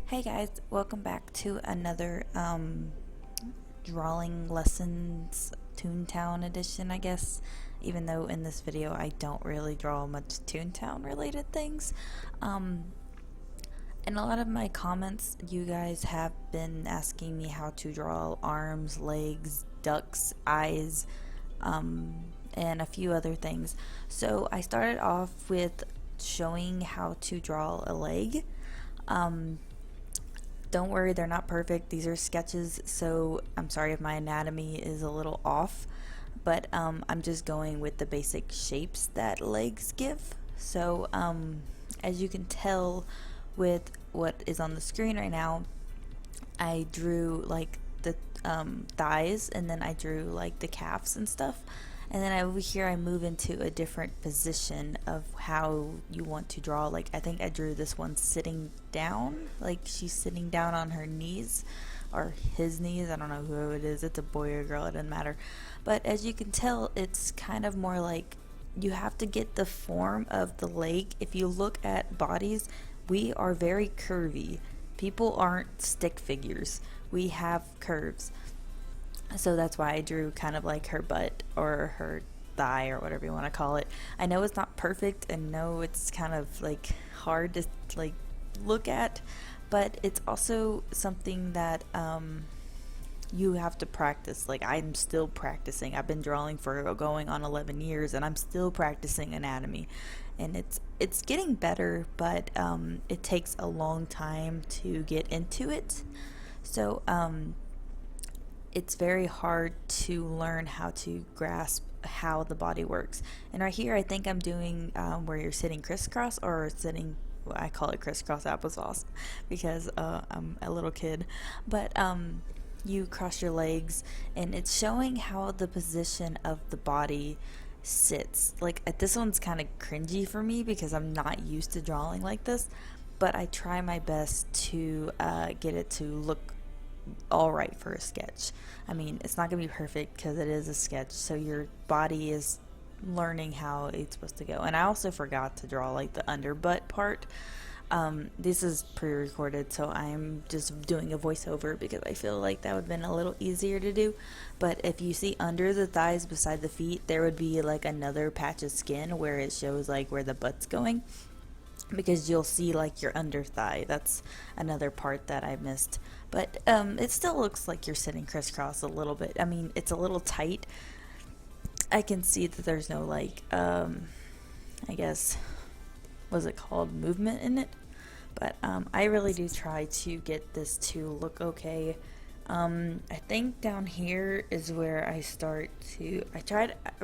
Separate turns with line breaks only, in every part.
Hey guys, welcome back to another drawing lessons Toontown edition, I guess. Even though in this video I don't really draw much Toontown related things. In a lot of my comments, you guys have been asking me how to draw arms, legs, ducks, eyes, and a few other things. So I started off with showing how to draw a leg. Don't worry, they're not perfect. These are sketches, so I'm sorry if my anatomy is a little off, but I'm just going with the basic shapes that legs give. So as you can tell with what is on the screen right now, I drew like the thighs, and then I drew like the calves and stuff. And then over here I move into a different position of how you want to draw. Like I think I drew this one sitting down, like she's sitting down on her knees or his knees. I don't know who it is. It's a boy or girl, it doesn't matter. But as you can tell, it's kind of more like you have to get the form of the leg. If you look at bodies, we are very curvy. People aren't stick figures. We have curves. So that's why I drew kind of like her butt or her thigh or whatever you want to call it. I know it's not perfect and know it's kind of like hard to like look at, but it's also something that you have to practice. Like I'm still practicing. I've been drawing for going on 11 years and I'm still practicing anatomy, and it's getting better, but it takes a long time to get into it. So it's very hard to learn how to grasp how the body works. And right here I think I'm doing where you're sitting crisscross or sitting, well, I call it crisscross applesauce because I'm a little kid, but you cross your legs and it's showing how the position of the body sits. Like this one's kind of cringy for me because I'm not used to drawing like this, but I try my best to get it to look all right for a sketch. I mean, it's not gonna be perfect because it is a sketch, so your body is learning how it's supposed to go. And I also forgot to draw like the underbutt part. This is pre-recorded, so I'm just doing a voiceover because I feel like that would have been a little easier to do. But if you see under the thighs beside the feet, there would be like another patch of skin where it shows like where the butt's going, because you'll see like your under thigh. That's another part that I missed, but it still looks like you're sitting crisscross a little bit. I mean, it's a little tight. I can see that there's no like I guess, what's it called, movement in it, but I really do try to get this to look okay. I think down here is where I start to,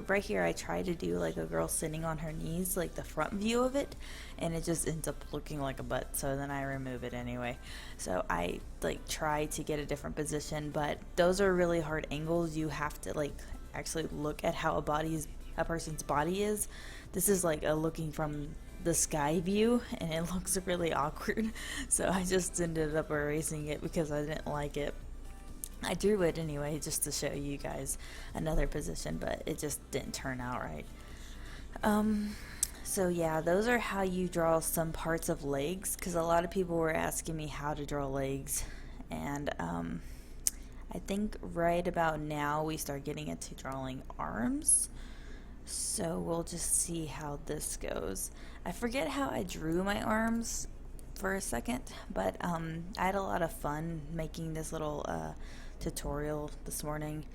right here I try to do like a girl sitting on her knees, like the front view of it, and it just ends up looking like a butt, so then I remove it anyway. So I like try to get a different position, but those are really hard angles. You have to like actually look at how a person's body is. This is like a looking from the sky view and it looks really awkward, so I just ended up erasing it because I didn't like it. I drew it anyway just to show you guys another position, but it just didn't turn out right. So yeah, those are how you draw some parts of legs, because a lot of people were asking me how to draw legs, and I think right about now we start getting into drawing arms. So we'll just see how this goes. I forget how I drew my arms for a second, but I had a lot of fun making this little tutorial this morning.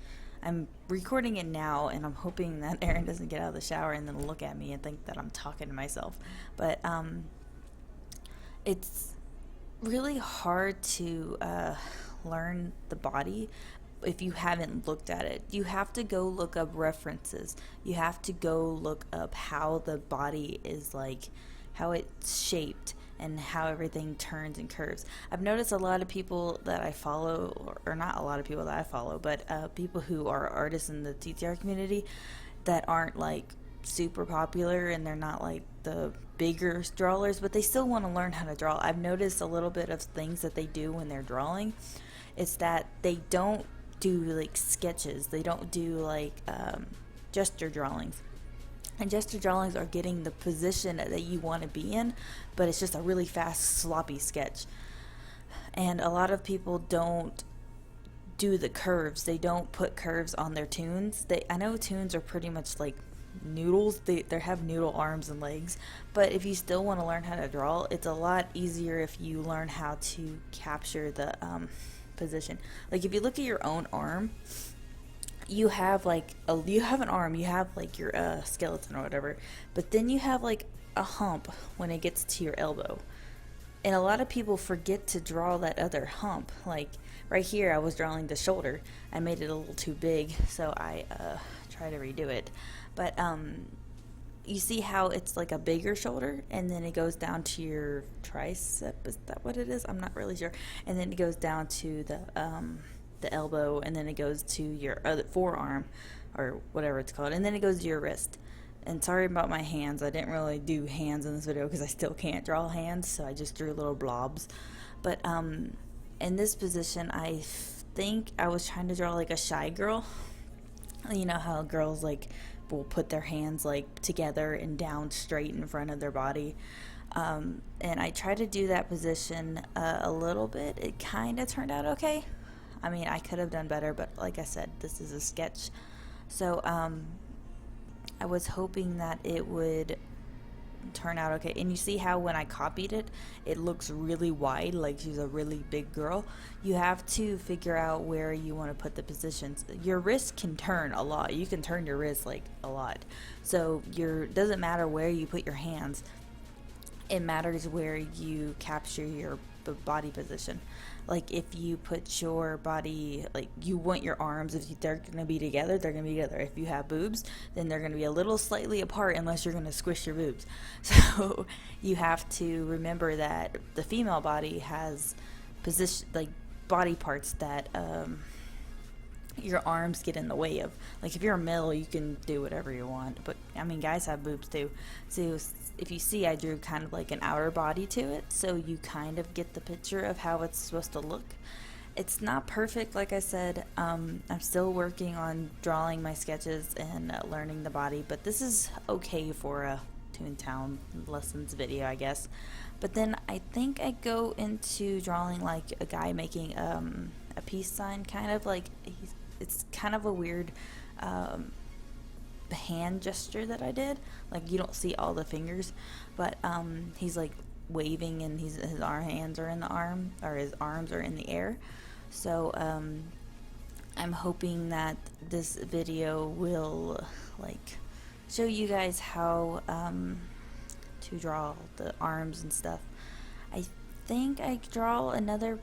I'm recording it now and I'm hoping that Aaron doesn't get out of the shower and then look at me and think that I'm talking to myself, but it's really hard to learn the body if you haven't looked at it. You have to go look up references. You have to go look up how the body is, like how it's shaped and how everything turns and curves. I've noticed a lot of people that I follow, or not a lot of people that I follow, but people who are artists in the TTR community that aren't like super popular, and they're not like the bigger drawers, but they still want to learn how to draw. I've noticed a little bit of things that they do when they're drawing. It's that they don't do like sketches. They don't do like gesture drawings. And gesture drawings are getting the position that you want to be in, but it's just a really fast, sloppy sketch. And a lot of people don't do the curves. They don't put curves on their toons. I know toons are pretty much like noodles. They have noodle arms and legs, but if you still want to learn how to draw, it's a lot easier if you learn how to capture the position. Like if you look at your own arm, you have like you have an arm, you have like your skeleton or whatever, but then you have like a hump when it gets to your elbow. And a lot of people forget to draw that other hump. Like right here, I was drawing the shoulder. I made it a little too big, so I try to redo it. But you see how it's like a bigger shoulder, and then it goes down to your tricep. Is that what it is? I'm not really sure. And then it goes down to the elbow, and then it goes to your other forearm, or whatever it's called, and then it goes to your wrist. And sorry about my hands. I didn't really do hands in this video because I still can't draw hands, so I just drew little blobs. But in this position, I think I was trying to draw like a shy girl. You know how girls like will put their hands like together and down straight in front of their body. And I tried to do that position a little bit. It kind of turned out okay. I mean, I could have done better, but like I said, this is a sketch. So I was hoping that it would turn out okay. And you see how when I copied it, it looks really wide, like she's a really big girl. You have to figure out where you want to put the positions. Your wrist can turn a lot. You can turn your wrist like a lot. So doesn't matter where you put your hands. It matters where you capture your body position. Like if you put your body, like you want your arms, they're going to be together, they're going to be together. If you have boobs, then they're going to be a little slightly apart unless you're going to squish your boobs. So you have to remember that the female body has position, like body parts that your arms get in the way of. Like if you're a male, you can do whatever you want, but I mean guys have boobs too. So if you see, I drew kind of like an outer body to it, so you kind of get the picture of how it's supposed to look. It's not perfect, like I said. I'm still working on drawing my sketches and learning the body, but this is okay for a Toontown lessons video, I guess. But then I think I go into drawing like a guy making a peace sign, kind of like it's kind of a weird hand gesture that I did. Like you don't see all the fingers, but he's like waving, and his hands are in the arm, or his arms are in the air. So I'm hoping that this video will like show you guys how to draw the arms and stuff. I think I draw another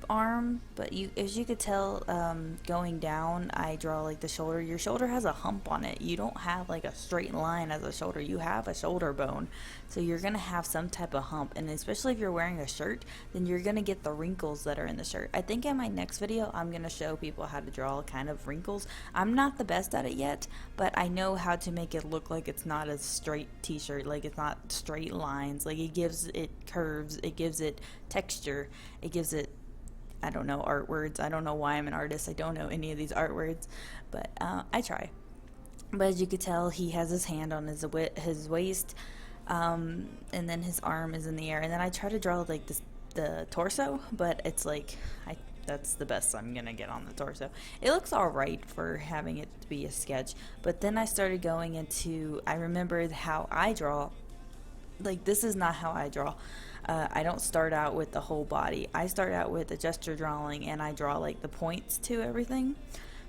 arm, but as you could tell, going down, I draw like the shoulder. Your shoulder has a hump on it. You don't have like a straight line as a shoulder. You have a shoulder bone, so you're gonna have some type of hump. And especially if you're wearing a shirt, then you're gonna get the wrinkles that are in the shirt. I think in my next video I'm gonna show people how to draw kind of wrinkles. I'm not the best at it yet, but I know how to make it look like it's not a straight t-shirt, like it's not straight lines. Like it gives it curves, it gives it texture, it gives it, I don't know, art words. I don't know why I'm an artist. I don't know any of these art words, but I try. But as you could tell, he has his hand on his waist, and then his arm is in the air. And then I try to draw like the torso, but it's like that's the best I'm gonna get on the torso. It looks all right for having it to be a sketch, but then I started going into, I remembered how I draw. Like this is not how I draw. I don't start out with the whole body. I start out with a gesture drawing, and I draw like the points to everything,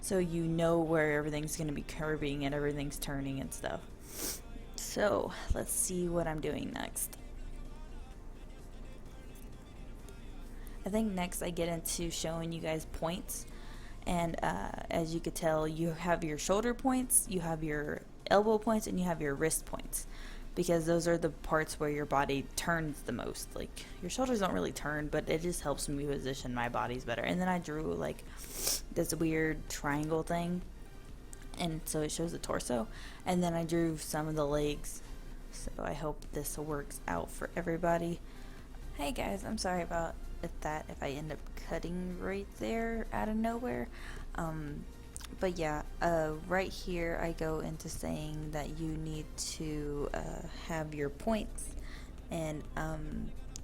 so you know where everything's going to be curving and everything's turning and stuff. So let's see what I'm doing next. I think next I get into showing you guys points, and as you could tell, you have your shoulder points, you have your elbow points, and you have your wrist points, because those are the parts where your body turns the most. Like your shoulders don't really turn, but it just helps me position my bodies better. And then I drew like this weird triangle thing, and so it shows the torso, and then I drew some of the legs. So I hope this works out for everybody. Hey guys, I'm sorry about that if I end up cutting right there out of nowhere. But yeah, right here I go into saying that you need to have your points, and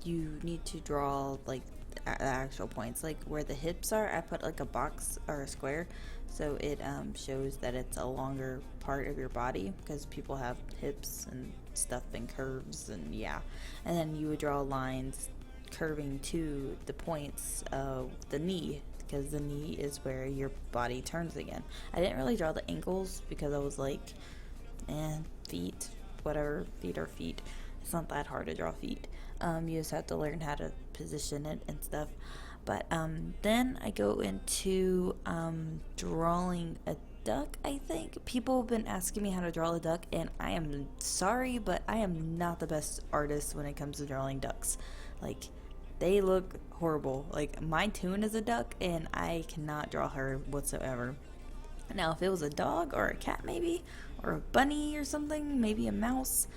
you need to draw like the actual points. Like where the hips are, I put like a box or a square, so it shows that it's a longer part of your body, because people have hips and stuff and curves, and yeah. And then you would draw lines curving to the points of the knee, because the knee is where your body turns again. I didn't really draw the ankles because I was like, feet, whatever, feet are feet. It's not that hard to draw feet. You just have to learn how to position it and stuff. But then I go into drawing a duck, I think. People have been asking me how to draw a duck, and I am sorry, but I am not the best artist when it comes to drawing ducks. Like, they look horrible. Like, my Toon is a duck, and I cannot draw her whatsoever. Now, if it was a dog or a cat, maybe, or a bunny or something, maybe a mouse,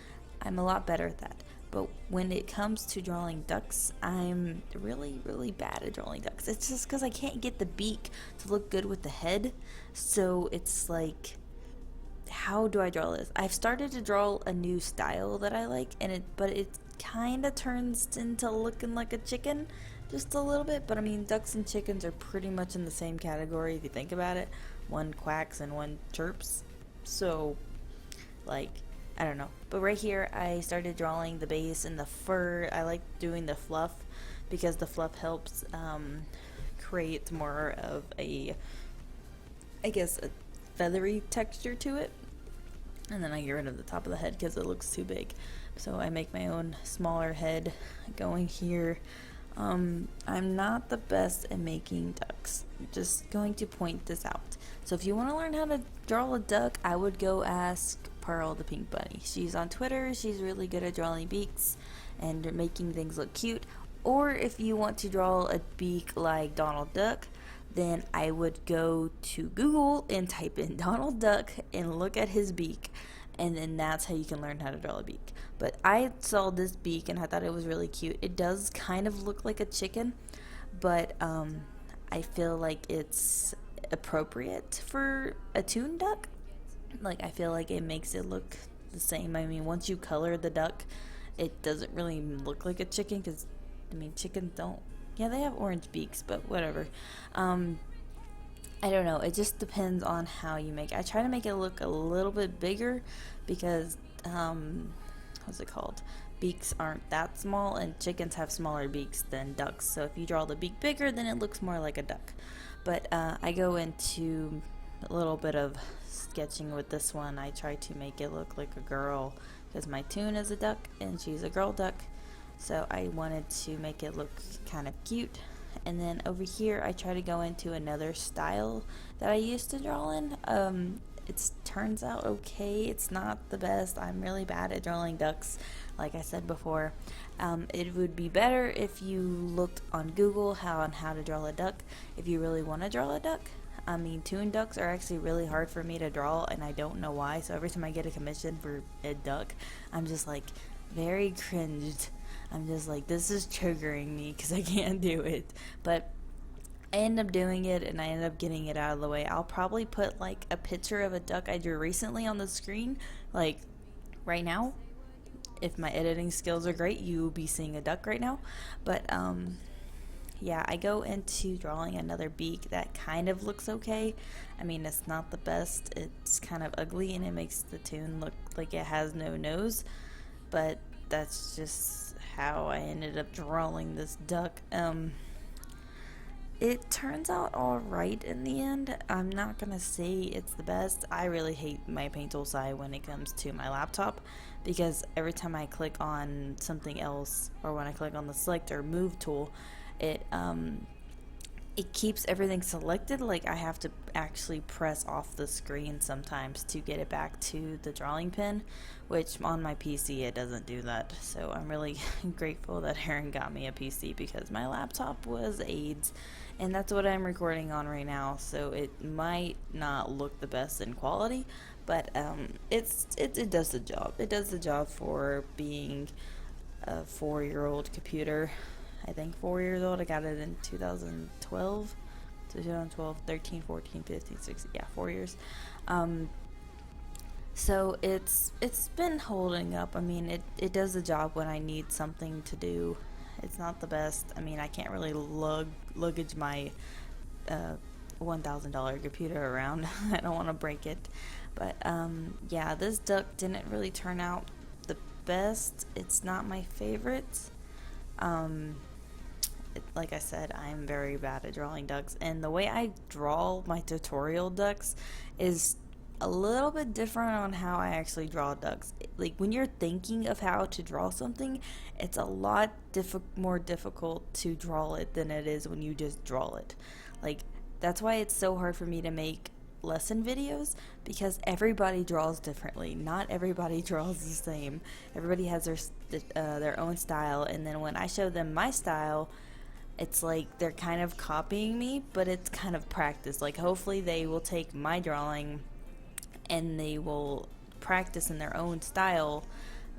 I'm a lot better at that. But when it comes to drawing ducks, I'm really, really bad at drawing ducks. It's just because I can't get the beak to look good with the head. So it's like, how do I draw this? I've started to draw a new style that I like, but it kind of turns into looking like a chicken just a little bit. But I mean, ducks and chickens are pretty much in the same category if you think about it. One quacks and one chirps. So, like, I don't know. But right here, I started drawing the base and the fur. I like doing the fluff because the fluff helps create more of a, I guess, a feathery texture to it. And then I get rid of the top of the head because it looks too big. So I make my own smaller head going here. I'm not the best at making ducks. Just going to point this out. So if you want to learn how to draw a duck, I would go ask Pearl the Pink Bunny. She's on Twitter. She's really good at drawing beaks and making things look cute. Or if you want to draw a beak like Donald Duck, then I would go to Google and type in Donald Duck and look at his beak, and then that's how you can learn how to draw a beak. But I saw this beak and I thought it was really cute. It does kind of look like a chicken, but I feel like it's appropriate for a Toon duck. Like, I feel like it makes it look the same. I mean, once you color the duck, it doesn't really look like a chicken, because I mean, chickens don't, yeah, they have orange beaks, but whatever. I don't know, it just depends on how you make it. I try to make it look a little bit bigger because what's it called, beaks aren't that small, and chickens have smaller beaks than ducks. So if you draw the beak bigger, then it looks more like a duck. But I go into a little bit of sketching with this one. I try to make it look like a girl because my Toon is a duck and she's a girl duck. So I wanted to make it look kind of cute. And then over here, I try to go into another style that I used to draw in. It turns out okay. It's not the best. I'm really bad at drawing ducks, like I said before. It would be better if you looked on Google on how to draw a duck if you really want to draw a duck. I mean, Toon ducks are actually really hard for me to draw, and I don't know why. So every time I get a commission for a duck, I'm just like very cringed. I'm just like, this is triggering me because I can't do it. But I end up doing it, and I end up getting it out of the way. I'll probably put like a picture of a duck I drew recently on the screen, like right now. If my editing skills are great, you will be seeing a duck right now. But yeah, I go into drawing another beak that kind of looks okay. I mean, it's not the best. It's kind of ugly, and it makes the Toon look like it has no nose. But that's just how I ended up drawing this duck. It turns out alright in the end. I'm not gonna say it's the best. I really hate my paint tool side when it comes to my laptop, because every time I click on something else, or when I click on the select or move tool, it keeps everything selected. Like, I have to actually press off the screen sometimes to get it back to the drawing pin, which on my PC it doesn't do that. So I'm really grateful that Aaron got me a PC, because my laptop was AIDS, and that's what I'm recording on right now. So it might not look the best in quality, but it does the job. It does the job for being a 4-year-old computer. I think 4 years old. I got it in 2012. 13, 14, 15, 16. Yeah, 4 years. So it's been holding up. I mean, it does the job when I need something to do. It's not the best. I mean, I can't really luggage my uh, $1,000 computer around. I don't want to break it. But yeah, this duck didn't really turn out the best. It's not my favorite. Um, like I said, I'm very bad at drawing ducks, and the way I draw my tutorial ducks is a little bit different on how I actually draw ducks. Like when you're thinking of how to draw something, it's a lot more difficult to draw it than it is when you just draw it. Like that's why it's so hard for me to make lesson videos, because everybody draws differently. Not everybody draws the same. Everybody has their own style, and then when I show them my style, it's like they're kind of copying me, but it's kind of practice. Like hopefully they will take my drawing and they will practice in their own style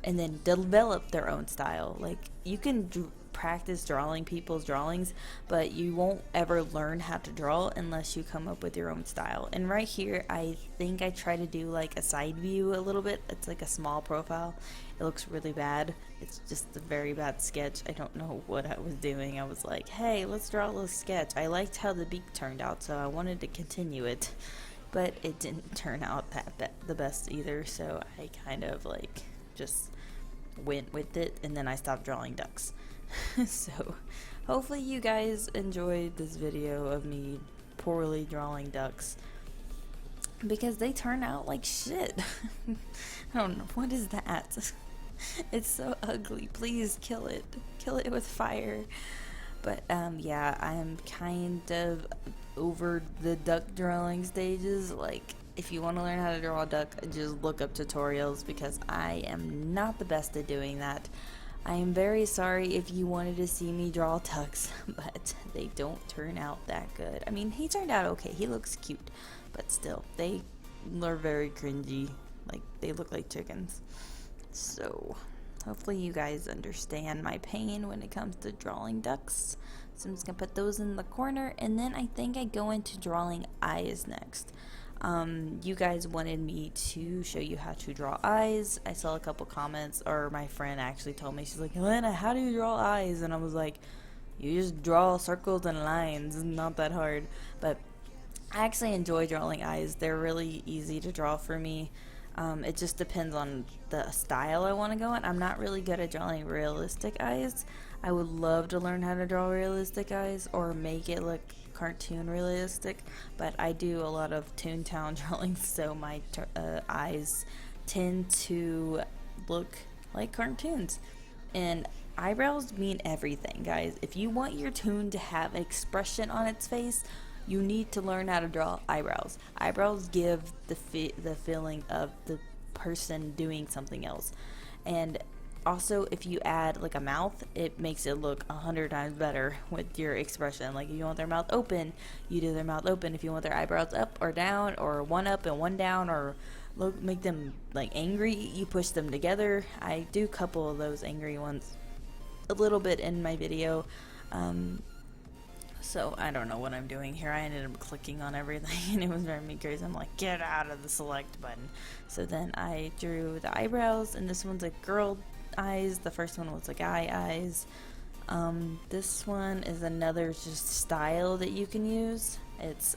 and then develop their own style. Like you can practice drawing people's drawings, but you won't ever learn how to draw unless you come up with your own style. And right here, I think I try to do like a side view a little bit. It's like a small profile. It looks really bad. It's just a very bad sketch. I don't know what I was doing. I was like, hey, let's draw a little sketch. I liked how the beak turned out, so I wanted to continue it, but it didn't turn out the best either, so I kind of like just went with it, and then I stopped drawing ducks. So hopefully you guys enjoyed this video of me poorly drawing ducks, because they turn out like shit. I don't know, what is that? It's so ugly. Please kill it with fire. But yeah, I'm kind of over the duck drawing stages. Like if you want to learn how to draw a duck, just look up tutorials, because I am not the best at doing that. I am very sorry if you wanted to see me draw ducks, but they don't turn out that good. I mean, he turned out okay. He looks cute, but still, they are very cringy. Like, they look like chickens. So, hopefully you guys understand my pain when it comes to drawing ducks. So I'm just going to put those in the corner, and then I think I go into drawing eyes next. You guys wanted me to show you how to draw eyes. I saw a couple comments, or my friend actually told me, she's like, Helena, how do you draw eyes? And I was like, you just draw circles and lines. It's not that hard. But I actually enjoy drawing eyes. They're really easy to draw for me. It just depends on the style I want to go in. I'm not really good at drawing realistic eyes. I would love to learn how to draw realistic eyes or make it look cartoon realistic, but I do a lot of Toontown drawings, so my eyes tend to look like cartoons. And eyebrows mean everything, guys. If you want your toon to have an expression on its face, you need to learn how to draw eyebrows. Eyebrows give the feeling of the person doing something else. And also, if you add like a mouth, it makes it look 100 times better with your expression. Like if you want their mouth open, you do their mouth open. If you want their eyebrows up or down, or one up and one down, or make them like angry, you push them together. I do a couple of those angry ones a little bit in my video. So I don't know what I'm doing here. I ended up clicking on everything and it was driving me crazy. I'm like, get out of the select button. So then I drew the eyebrows, and this one's a girl eyes. The first one was a guy eyes. This one is another just style that you can use. It's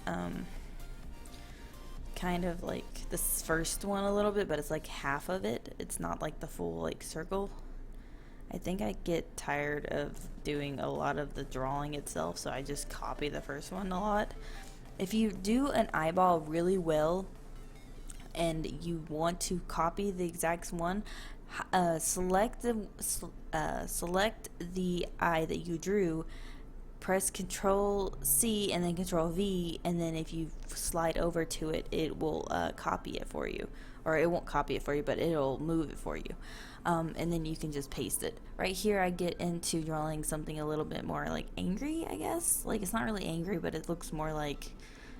kind of like this first one a little bit, but it's like half of it. It's not like the full like circle. I think I get tired of doing a lot of the drawing itself, so I just copy the first one a lot. If you do an eyeball really well and you want to copy the exact one, select the eye that you drew, press Control C and then Control V, and then if you slide over to it, it will copy it for you. Or it won't copy it for you, but it'll move it for you. And then you can just paste it. Right here I get into drawing something a little bit more like angry, I guess. Like it's not really angry, but it looks more like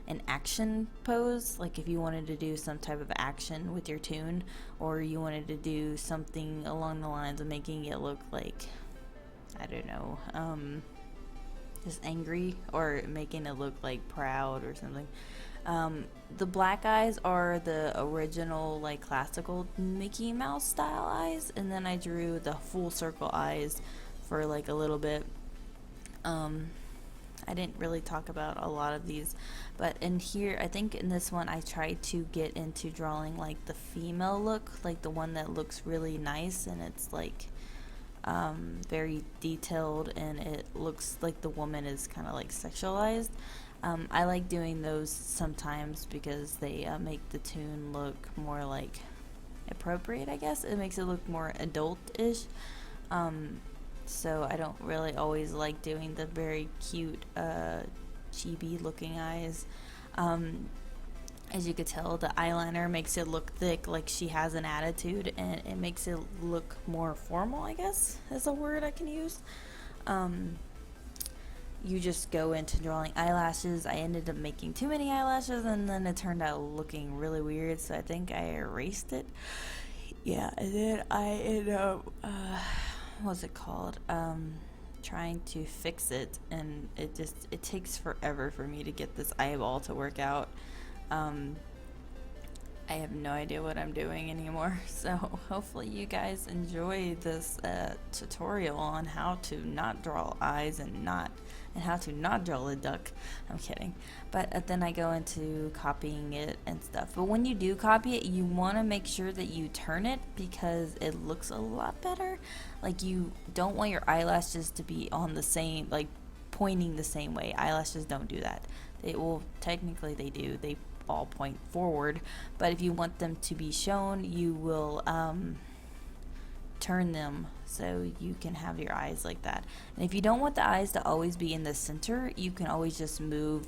an action pose. Like if you wanted to do some type of action with your toon, or you wanted to do something along the lines of making it look like, I don't know, just angry, or making it look like proud or something. The black eyes are the original like classical Mickey Mouse style eyes, and then I drew the full circle eyes for like a little bit. I didn't really talk about a lot of these, but in here, I think in this one, I tried to get into drawing like the female look, like the one that looks really nice and it's like very detailed and it looks like the woman is kind of like sexualized. I like doing those sometimes because they make the toon look more like appropriate, I guess. It makes it look more adult-ish. So I don't really always like doing the very cute chibi looking eyes. As you could tell, the eyeliner makes it look thick, like she has an attitude, and it makes it look more formal, I guess is a word I can use. You just go into drawing eyelashes. I ended up making too many eyelashes and then it turned out looking really weird, so I think I erased it. Yeah, and then I ended up what's it called, trying to fix it, and it takes forever for me to get this eyeball to work out. I have no idea what I'm doing anymore, so hopefully you guys enjoy this tutorial on how to not draw eyes and how to not draw a duck. I'm kidding. But then I go into copying it and stuff. But when you do copy it, you want to make sure that you turn it because it looks a lot better. Like, you don't want your eyelashes to be on the same, like pointing the same way. Eyelashes don't do that. Technically they do. They all point forward, but if you want them to be shown, you will turn them so you can have your eyes like that. And if you don't want the eyes to always be in the center, you can always just move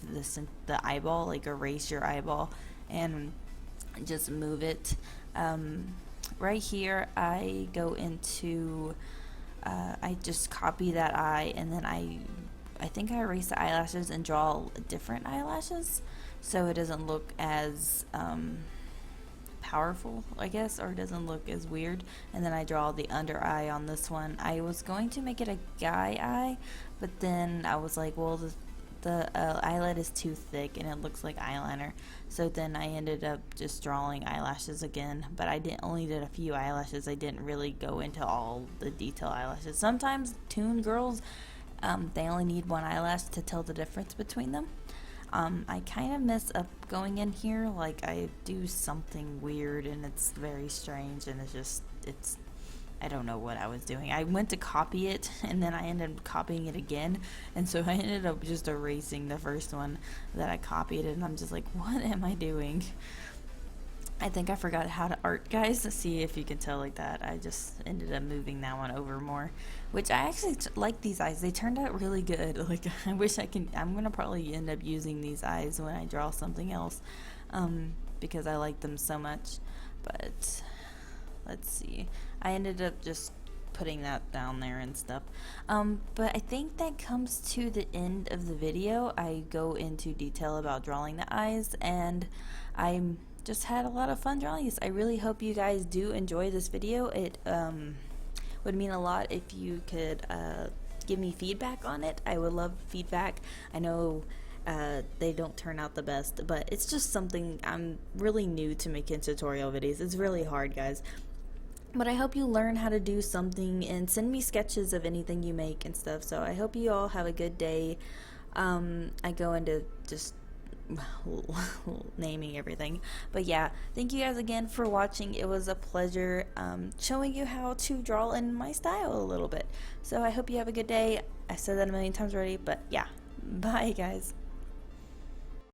the eyeball, like erase your eyeball and just move it. Right here I go into I just copy that eye, and then I think I erase the eyelashes and draw different eyelashes so it doesn't look as powerful, I guess, or it doesn't look as weird. And then I draw the under eye on this one. I was going to make it a guy eye, but then I was like, well, the eyelid is too thick and it looks like eyeliner, so then I ended up just drawing eyelashes again. But I only did a few eyelashes. I didn't really go into all the detail eyelashes. Sometimes toon girls, they only need one eyelash to tell the difference between them. I kind of mess up going in here, like I do something weird and it's very strange, and I don't know what I was doing. I went to copy it and then I ended up copying it again, and so I ended up just erasing the first one that I copied, and I'm just like, what am I doing? I think I forgot how to art, guys. To see if you can tell like that. I just ended up moving that one over more, which I actually like these eyes. They turned out really good. Like, I wish I'm gonna probably end up using these eyes when I draw something else, because I like them so much. But let's see. I ended up just putting that down there and stuff. But I think that comes to the end of the video. I go into detail about drawing the eyes, and I'm just had a lot of fun drawing this. I really hope you guys do enjoy this video. It would mean a lot if you could give me feedback on it. I would love feedback. I know they don't turn out the best, but it's just something. I'm really new to making tutorial videos. It's really hard, guys. But I hope you learn how to do something and send me sketches of anything you make and stuff. So I hope you all have a good day. I go into just naming everything, but yeah, thank you guys again for watching. It was a pleasure showing you how to draw in my style a little bit. So I hope you have a good day. I said that a million times already, but yeah, bye guys.